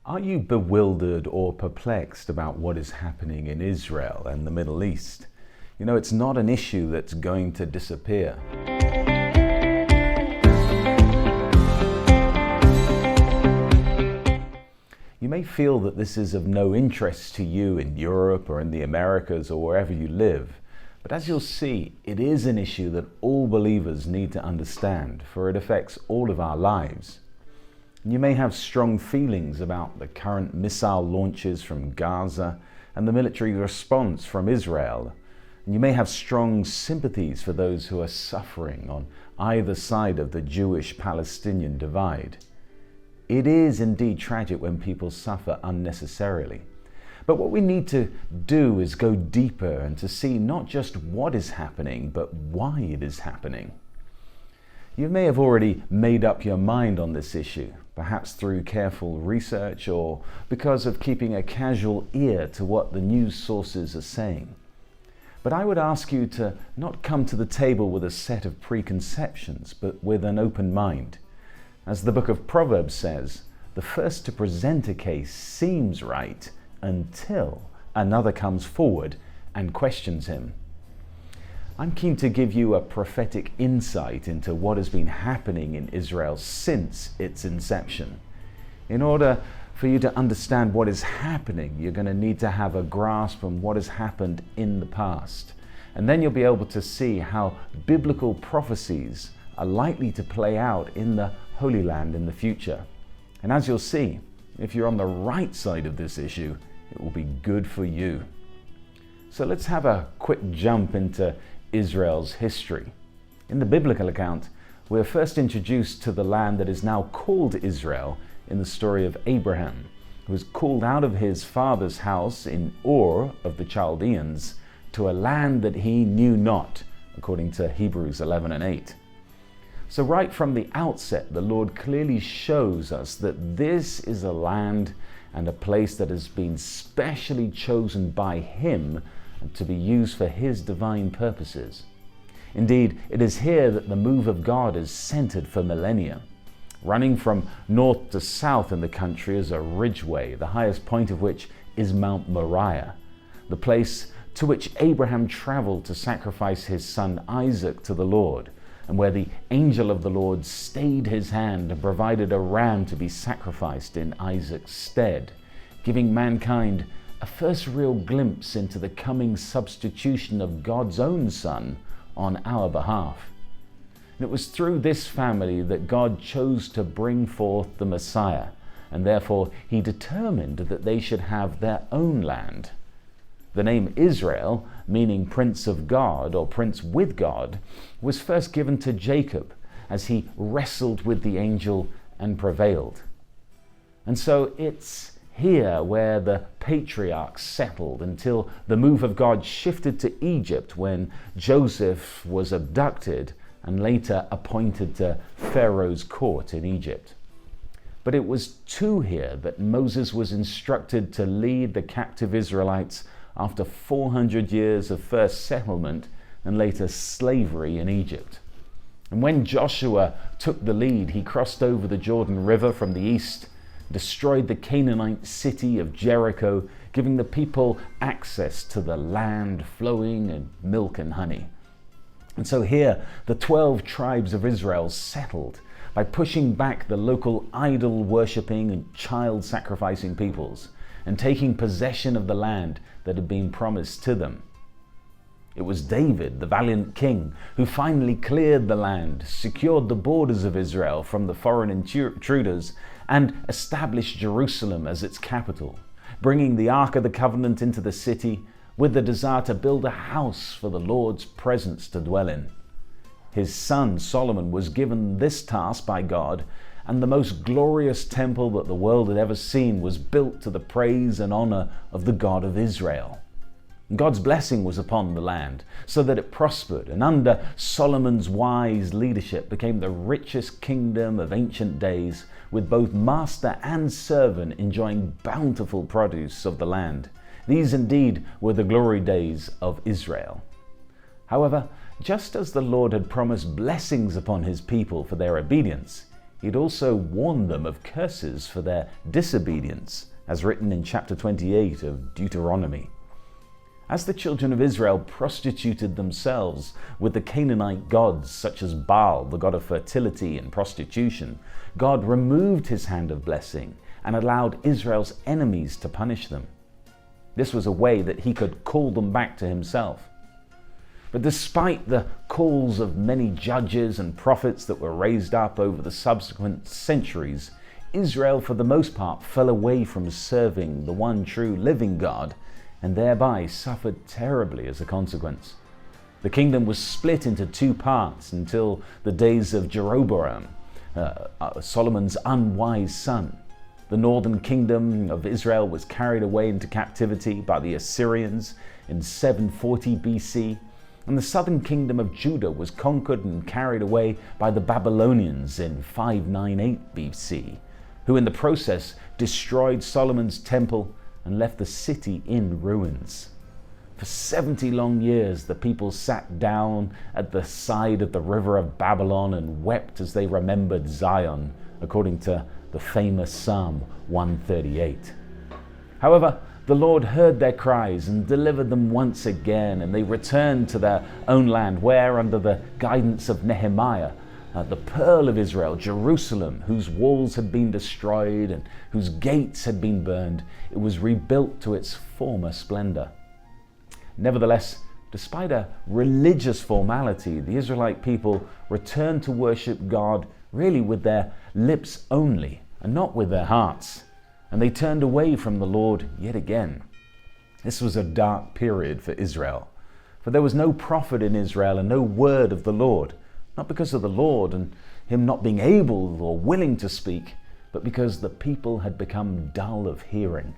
Are you bewildered or perplexed about what is happening in Israel and the Middle East? You know, it's not an issue that's going to disappear. You may feel that this is of no interest to you in Europe or in the Americas or wherever you live, but as you'll see, it is an issue that all believers need to understand, for it affects all of our lives. You may have strong feelings about the current missile launches from Gaza and the military response from Israel. And you may have strong sympathies for those who are suffering on either side of the Jewish-Palestinian divide. It is indeed tragic when people suffer unnecessarily. But what we need to do is go deeper and to see not just what is happening, but why it is happening. You may have already made up your mind on this issue, perhaps through careful research or because of keeping a casual ear to what the news sources are saying. But I would ask you to not come to the table with a set of preconceptions, but with an open mind. As the book of Proverbs says, the first to present a case seems right until another comes forward and questions him. I'm keen to give you a prophetic insight into what has been happening in Israel since its inception. In order for you to understand what is happening, you're going to need to have a grasp on what has happened in the past. And then you'll be able to see how biblical prophecies are likely to play out in the Holy Land in the future. And as you'll see, if you're on the right side of this issue, it will be good for you. So let's have a quick jump into Israel's history. In the biblical account, we are first introduced to the land that is now called Israel in the story of Abraham, who was called out of his father's house in Ur of the Chaldeans to a land that he knew not, according to Hebrews 11 and 8. So right from the outset, the Lord clearly shows us that this is a land and a place that has been specially chosen by him to be used for his divine purposes. Indeed, it is here that the move of God is centered for millennia. Running from north to south in the country is a ridgeway, the highest point of which is Mount Moriah, the place to which Abraham traveled to sacrifice his son Isaac to the Lord, and where the angel of the Lord stayed his hand and provided a ram to be sacrificed in Isaac's stead, giving mankind a first real glimpse into the coming substitution of God's own Son on our behalf. And it was through this family that God chose to bring forth the Messiah, and therefore he determined that they should have their own land. The name Israel, meaning Prince of God or Prince with God, was first given to Jacob as he wrestled with the angel and prevailed. And so it's here where the patriarchs settled until the move of God shifted to Egypt when Joseph was abducted and later appointed to Pharaoh's court in Egypt. But it was to here that Moses was instructed to lead the captive Israelites after 400 years of first settlement and later slavery in Egypt. And when Joshua took the lead, he crossed over the Jordan River from the east, destroyed the Canaanite city of Jericho, giving the people access to the land flowing in milk and honey. And so here, the 12 tribes of Israel settled by pushing back the local idol-worshipping and child-sacrificing peoples and taking possession of the land that had been promised to them. It was David, the valiant king, who finally cleared the land, secured the borders of Israel from the foreign intruders, and established Jerusalem as its capital, bringing the Ark of the Covenant into the city with the desire to build a house for the Lord's presence to dwell in. His son Solomon was given this task by God, and the most glorious temple that the world had ever seen was built to the praise and honor of the God of Israel. God's blessing was upon the land, so that it prospered, and under Solomon's wise leadership became the richest kingdom of ancient days, with both master and servant enjoying bountiful produce of the land. These indeed were the glory days of Israel. However, just as the Lord had promised blessings upon his people for their obedience, he'd also warned them of curses for their disobedience, as written in chapter 28 of Deuteronomy. As the children of Israel prostituted themselves with the Canaanite gods such as Baal, the god of fertility and prostitution, God removed his hand of blessing and allowed Israel's enemies to punish them. This was a way that he could call them back to himself. But despite the calls of many judges and prophets that were raised up over the subsequent centuries, Israel for the most part fell away from serving the one true living God and thereby suffered terribly as a consequence. The kingdom was split into two parts until the days of Jeroboam, Solomon's unwise son. The northern kingdom of Israel was carried away into captivity by the Assyrians in 740 BC, and the southern kingdom of Judah was conquered and carried away by the Babylonians in 598 BC, who in the process destroyed Solomon's temple and left the city in ruins. For 70 long years, the people sat down at the side of the river of Babylon and wept as they remembered Zion, according to the famous Psalm 138. However, the Lord heard their cries and delivered them once again, and they returned to their own land where, under the guidance of Nehemiah, the pearl of Israel, Jerusalem, whose walls had been destroyed and whose gates had been burned, it was rebuilt to its former splendor. Nevertheless, despite a religious formality, the Israelite people returned to worship God really with their lips only and not with their hearts, and they turned away from the Lord yet again. This was a dark period for Israel, for there was no prophet in Israel and no word of the Lord, not because of the Lord and him not being able or willing to speak, but because the people had become dull of hearing.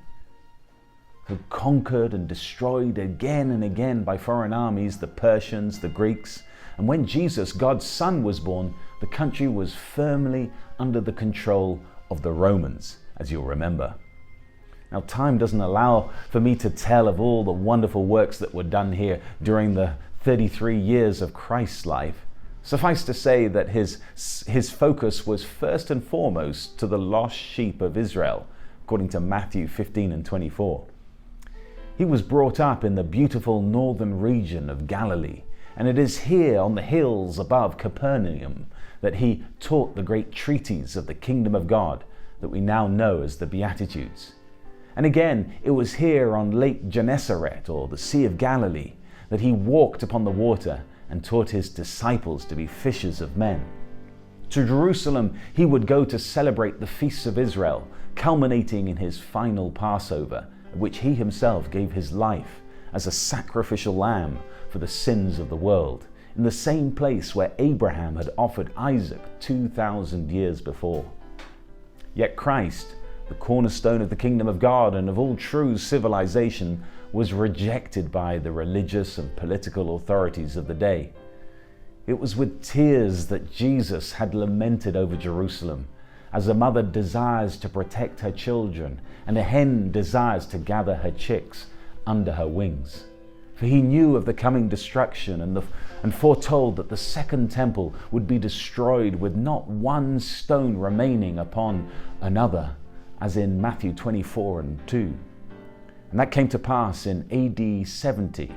Conquered and destroyed again and again by foreign armies, the Persians, the Greeks, and when Jesus, God's Son, was born, the country was firmly under the control of the Romans, as you'll remember. Now, time doesn't allow for me to tell of all the wonderful works that were done here during the 33 years of Christ's life. Suffice to say that his focus was first and foremost to the lost sheep of Israel, according to Matthew 15 and 24. He was brought up in the beautiful northern region of Galilee, and it is here on the hills above Capernaum that he taught the great treatise of the kingdom of God that we now know as the Beatitudes. And again, it was here on Lake Gennesaret, or the Sea of Galilee, that he walked upon the water and taught his disciples to be fishers of men. To Jerusalem he would go to celebrate the feasts of Israel, culminating in his final Passover, at which he himself gave his life as a sacrificial lamb for the sins of the world, in the same place where Abraham had offered Isaac 2,000 years before. Yet Christ, the cornerstone of the kingdom of God and of all true civilization, was rejected by the religious and political authorities of the day. It was with tears that Jesus had lamented over Jerusalem, as a mother desires to protect her children and a hen desires to gather her chicks under her wings. For he knew of the coming destruction and foretold that the second temple would be destroyed with not one stone remaining upon another, as in Matthew 24 and 2. And that came to pass in AD 70.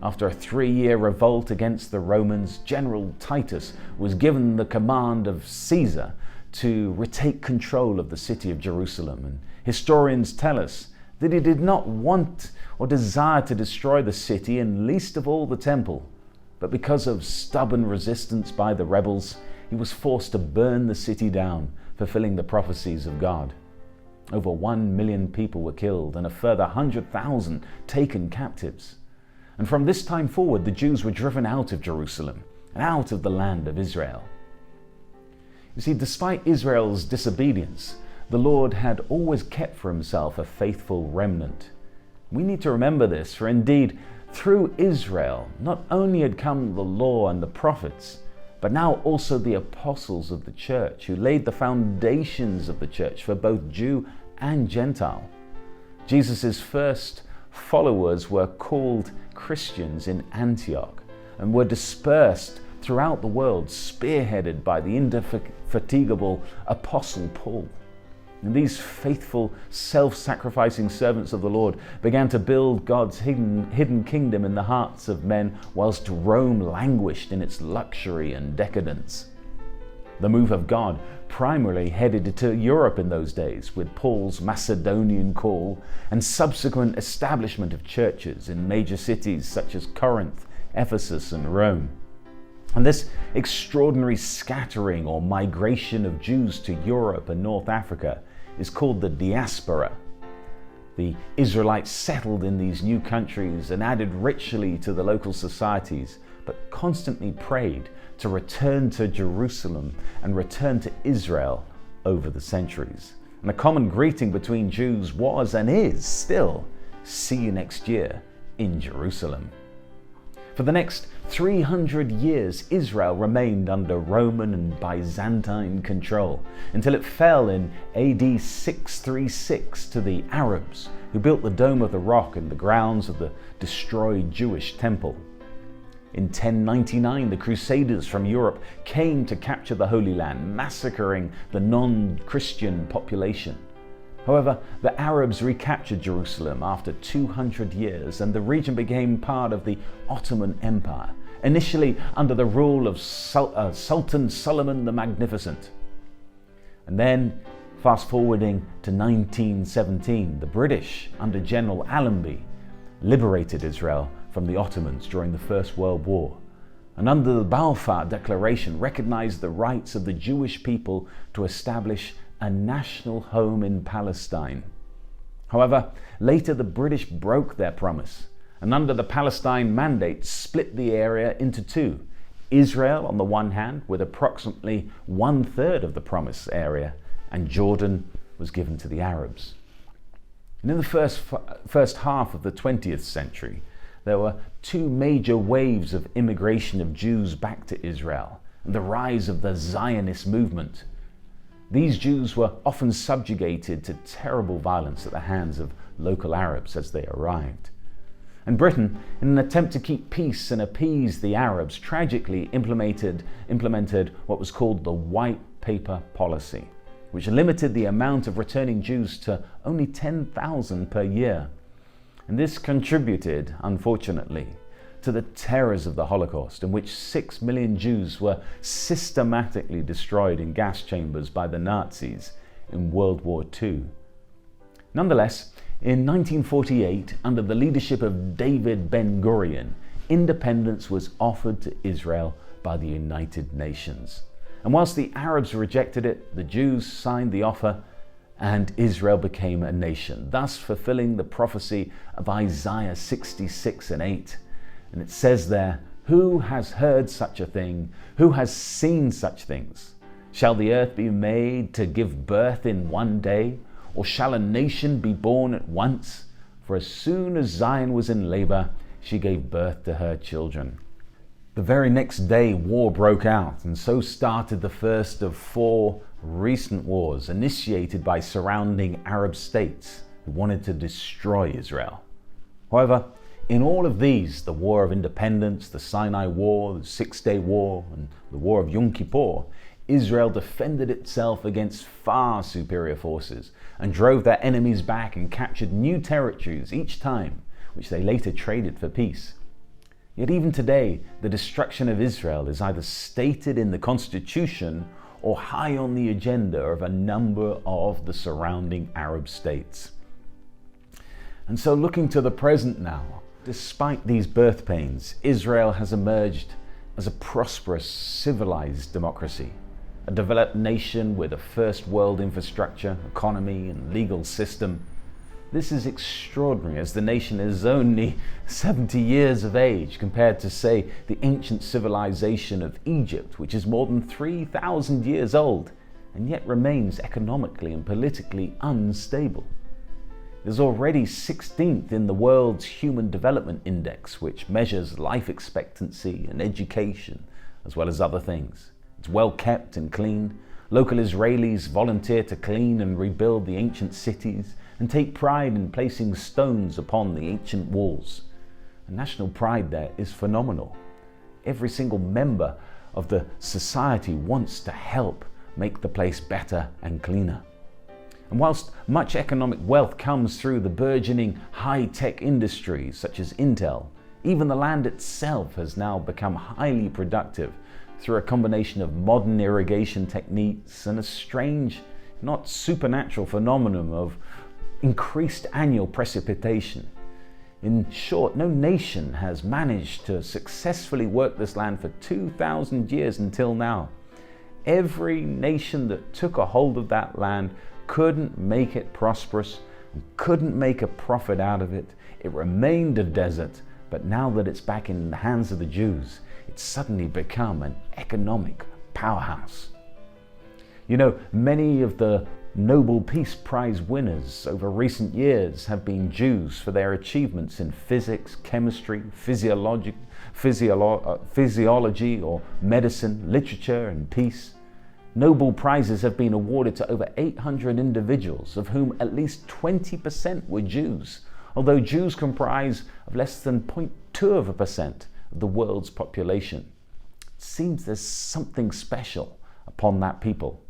After a 3-year revolt against the Romans, General Titus was given the command of Caesar to retake control of the city of Jerusalem. And historians tell us that he did not want or desire to destroy the city, and least of all the temple. But because of stubborn resistance by the rebels, he was forced to burn the city down, fulfilling the prophecies of God. Over 1 million people were killed and a further 100,000 taken captives. And from this time forward, the Jews were driven out of Jerusalem and out of the land of Israel. You see, despite Israel's disobedience, the Lord had always kept for himself a faithful remnant. We need to remember this, for indeed, through Israel, not only had come the law and the prophets, but now also the apostles of the church, who laid the foundations of the church for both Jew and Gentile. Jesus' first followers were called Christians in Antioch and were dispersed throughout the world, spearheaded by the indefatigable Apostle Paul. And these faithful, self-sacrificing servants of the Lord began to build God's hidden kingdom in the hearts of men, whilst Rome languished in its luxury and decadence. The move of God primarily headed to Europe in those days, with Paul's Macedonian call and subsequent establishment of churches in major cities such as Corinth, Ephesus, and Rome. And this extraordinary scattering or migration of Jews to Europe and North Africa is called the diaspora. The Israelites settled in these new countries and added richly to the local societies, but constantly prayed to return to Jerusalem and return to Israel over the centuries. And a common greeting between Jews was and is still, "See you next year in Jerusalem." For the next 300 years, Israel remained under Roman and Byzantine control until it fell in AD 636 to the Arabs, who built the Dome of the Rock in the grounds of the destroyed Jewish temple. In 1099, the Crusaders from Europe came to capture the Holy Land, massacring the non-Christian population. However, the Arabs recaptured Jerusalem after 200 years, and the region became part of the Ottoman Empire, initially under the rule of Sultan Suleiman the Magnificent. And then, fast forwarding to 1917, the British, under General Allenby, liberated Israel from the Ottomans during the First World War, and under the Balfour Declaration recognized the rights of the Jewish people to establish a national home in Palestine. However, later the British broke their promise, and under the Palestine Mandate split the area into two: Israel on the one hand, with approximately 1/3 of the promised area, and Jordan was given to the Arabs. And in the first half of the 20th century, there were two major waves of immigration of Jews back to Israel and the rise of the Zionist movement. These Jews were often subjugated to terrible violence at the hands of local Arabs as they arrived. And Britain, in an attempt to keep peace and appease the Arabs, tragically implemented what was called the White Paper Policy, which limited the amount of returning Jews to only 10,000 per year. And this contributed, unfortunately, to the terrors of the Holocaust, in which 6 million Jews were systematically destroyed in gas chambers by the Nazis in World War II. Nonetheless, in 1948, under the leadership of David Ben-Gurion, independence was offered to Israel by the United Nations. And whilst the Arabs rejected it, the Jews signed the offer, and Israel became a nation, thus fulfilling the prophecy of Isaiah 66:8. And it says there, "Who has heard such a thing? Who has seen such things? Shall the earth be made to give birth in one day? Or shall a nation be born at once? For as soon as Zion was in labor, she gave birth to her children." The very next day, war broke out, and so started the first of 4 recent wars initiated by surrounding Arab states who wanted to destroy Israel. However, in all of these, the War of Independence, the Sinai War, the Six-Day War, and the War of Yom Kippur, Israel defended itself against far superior forces and drove their enemies back and captured new territories each time, which they later traded for peace. Yet even today, the destruction of Israel is either stated in the Constitution or high on the agenda of a number of the surrounding Arab states. And so, looking to the present now, despite these birth pains, Israel has emerged as a prosperous, civilized democracy, a developed nation with a first world infrastructure, economy, and legal system. This is extraordinary, as the nation is only 70 years of age compared to, say, the ancient civilization of Egypt, which is more than 3,000 years old and yet remains economically and politically unstable. It is already 16th in the world's Human Development Index, which measures life expectancy and education, as well as other things. It's well kept and clean. Local Israelis volunteer to clean and rebuild the ancient cities and take pride in placing stones upon the ancient walls. And national pride there is phenomenal. Every single member of the society wants to help make the place better and cleaner. And whilst much economic wealth comes through the burgeoning high-tech industries such as Intel, even the land itself has now become highly productive through a combination of modern irrigation techniques and a strange, not supernatural phenomenon of increased annual precipitation. In short, no nation has managed to successfully work this land for 2,000 years until now. Every nation that took a hold of that land couldn't make it prosperous, and couldn't make a profit out of it. It remained a desert, but now that it's back in the hands of the Jews, it's suddenly become an economic powerhouse. You know, many of the Nobel Peace Prize winners over recent years have been Jews for their achievements in physics, chemistry, physiology or medicine, literature and peace. Nobel Prizes have been awarded to over 800 individuals, of whom at least 20% were Jews, although Jews comprise of less than 0.2% of the world's population. It seems there's something special upon that people.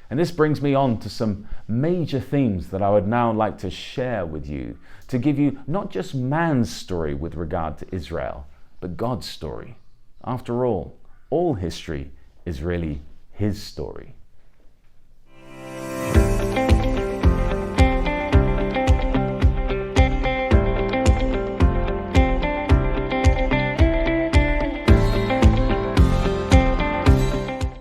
And this brings me on to some major themes that I would now like to share with you, to give you not just man's story with regard to Israel, but God's story. After all history is really His story.